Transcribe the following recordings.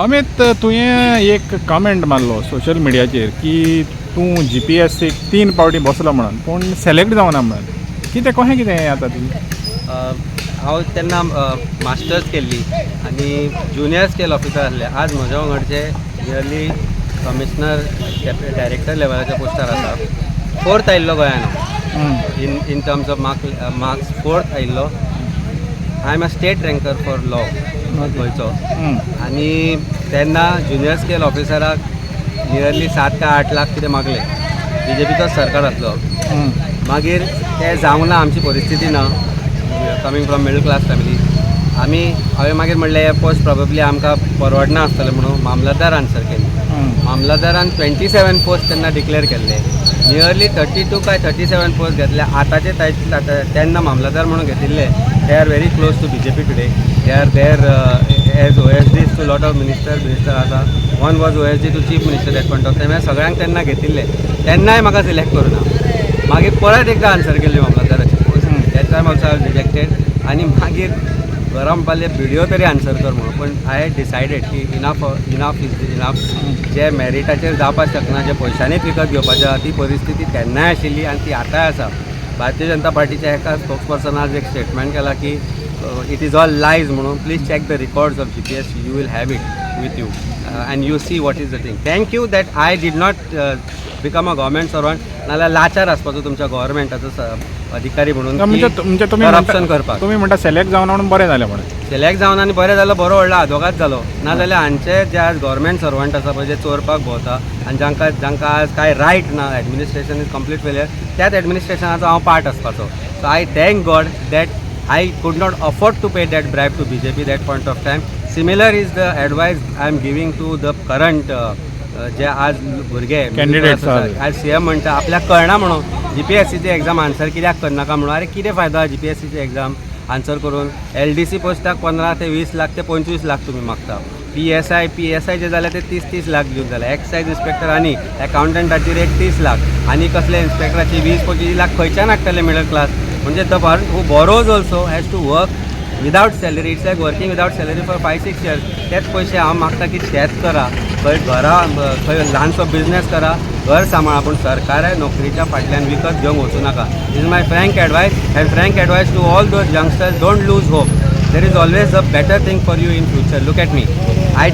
अमित तुवें एक कमेंट मारलो सोशल मिडियाचेर की तूं GPSC 3 पावटी बसलो म्हणून पूण सिलेक्ट जावना म्हणून कितें कशें कितें आतां तुजें? हांव तेन्ना मास्टर्स केल्ली आनी ज्युनियर स्केल ऑफिसर आसले. आज म्हज्या वांगडचे नियरली कमिशनर डायरेक्टर लेवलाच्या पोस्टार आसा. 4th आयिल्लो गोंयान in terms of marks 4th आयिल्लो. I am a state ranker for law गोंयचो. आनी तेन्ना ज्युनियर स्केल ऑफिसराक नियरली 7 का 8 लाख कितें मागले. BJPचोच सरकार आसलो. मागीर तें जावंक ना, आमची परिस्थिती ना, coming from middle class family. हांवें मागीर म्हणलें हे पोस्ट प्रॉबेबली आमकां परवडना आसतलें म्हणून मामलतदार आन्सर केली. मामलतदारान 27 पोस्ट तेन्ना डिक्लेअर केल्ले. नियरली 32 काय 37 पोस्ट घेतले. आतांचे तेन्ना मामलतदार म्हणून घेतिल्ले they are very close to BJP today. They are there as OSDs to lot of minister आसा. One was OSD to chief minister at point of time. सगळ्यांक तेन्ना घेतिल्ले. तेन्नाय म्हाका सिलेक्ट करूना. मागीर परत एकदा आन्सर केल्ली मामलतदाराची post. That time also I rejected. आनी मागीर घरा म्हणपाले व्हिडिओ तरी आन्सर कर म्हणून. पण आय डिसायडेड की इनफ इज इनफ. जे मॅरिटाचेर जावपाक शकना, जे पयशांनीच विकत घेवपाचें ती परिस्थिती तेन्नाय आशिल्ली आनी ती आतांय आसा. भारतीय जनता पार्टीच्या एका स्पोक्सपर्सनान आज एक स्टेटमेंट केला की इट इज ऑल लायज म्हणून. Please check the records of GPSC. You will have it with you and you see what is the thing. Thank you that I did not become a government servant. नाल्यार लाचार आसपाचो तुमच्या गव्हर्मेंटाचो अधिकारी म्हणून corruption करपाक. तुमी म्हणटा select जावना म्हणून बरें जालें म्हणून. सिलेक्ट जावन आनी बरें जालो, बरो व्हडलो आदवोगाद जालो. नाजाल्यार हांचे जे आज गव्हर्मेंट सर्वंट आसा पळय, जे चोरपाक भोंवता आनी जांकां आज कांय रायट ना, एडमिनिस्ट्रेशन इज कंप्लीट फेलियर, त्याच एडमिनिस्ट्रेशनाचो हांव पार्ट आसपाचो. So I thank God that I could not afford to pay that bribe to BJP that point of time. Similar is the advice I am giving to the current जे आज भुरगे candidates आज CM म्हणटा आपल्याक कळना म्हणून GPSCची exam answer कित्याक करनाका म्हणून. अरे कितें फायदो आहा GPSCची एग्जाम आन्सर करून. LDC पोस्टाक 15 ते 20 लाख ते 25 लाख तुमी मागता. PSI जे जाले ते 30 लाख दिवंक जाले. एक्सायज इन्स्पेक्टर आनी अकावंटंटाचेर एक 30 लाख आनी कसले इन्स्पेक्टराची 20-25 लाख खंयच्यान हाडटले मिडल क्लास. म्हणजे the person who borrows also has to work without salary. It's like working without salary for 5-6 years. तेच पयशे हांव मागता की तेच करा. खंय खंय ल्हानसो बिझनेस करा, घर सांबाळा, पूण सरकाराय नोकरीच्या फाटल्यान विकत घेवंक वचूं नाका. This is my frank advice and frank advice to all those youngsters. Don't lose hope. There is always a better thing for you in future. Look at me. I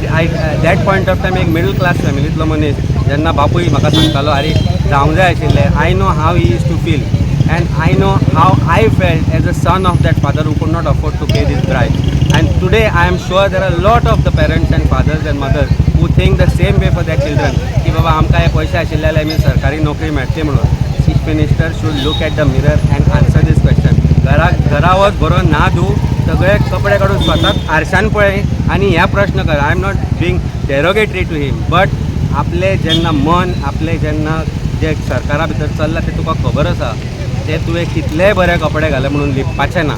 that point of time एक middle class फॅमिलींतलो मनीस जेन्ना बापूय म्हाका सांगतालो अरे जावंक जाय आशिल्लें. I know how he use to feel and I know how I felt as a son of that father who could not afford to pay this bribe. And today I am sure there are a lot of the parents and fathers and mothers who think the same way for their children की बाबा आमकां हे पयशे आशिल्ले आमी सरकारी नोकरी मेळटली म्हणून. Chief minister should look at the mirror and answer these question. घरा वच बरो ना धू, सगळे कपडे काडून स्वताक आरशान पळय आनी ह्या प्रश्न कर. I am not being derogatory to him, but आपले जेन्ना मन आपले जेन्ना जे सरकारा भितर चल्ला ते तुका खबर आसा ते तुवें कितलेय बरे कपडे घाले म्हणून लिपपाचें ना.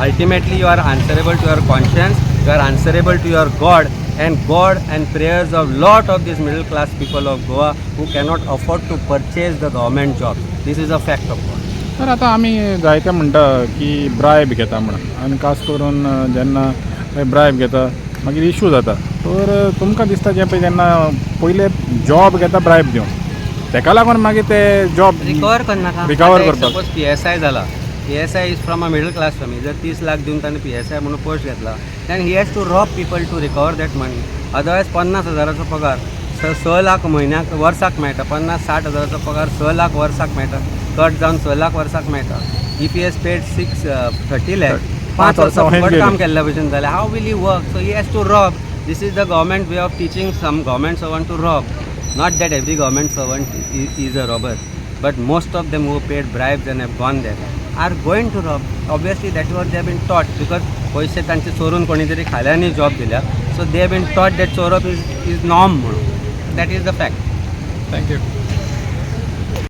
Ultimately you are answerable to your conscience, you are answerable to your God and prayers of lot of these middle class people of Goa who cannot afford to purchase the government job. These is a fact of God. तर आतां आमी जायते म्हणटा की bribe घेता म्हणून आनी खास करून जेन्ना ब्रायब घेता मागीर इशू जाता. तर तुमकां दिसता जे पळय जेन्ना पयले जॉब घेता ब्रायब दिवन तेका लागून मागीर ते जॉब रिकवर करनाका. रिकवर करपाक सपोज PSI जाला. PSI is from a middle class family. जर 30 लाख दिवन ताणें PSI म्हणून पोस्ट घेतला then he has to rob people to recover that money. Otherwise 50,000चो पगार 6 लाख म्हयन्याक वर्साक मेळटा. 50-60 हजाराचो पगार 6 लाख वर्साक मेळटा. कट जावन 6 लाख वर्साक मेळटा. If he has paid 30 lakh 5 वर्सां फुकट काम केल्ल्या भशेन जालें. How will he work? So he has to rob. This is the government way of teaching some government servant to rob. Not that every government servant is a robber, but most of them who paid bribes and have gone there are going to rob. Obviously that is what they have been taught because पैसे तांचे चोरून कोणी तरी खाल्यांनी job दिल्या. So they have been taught that चोरप is norm म्हणून. That is the fact. Thank you.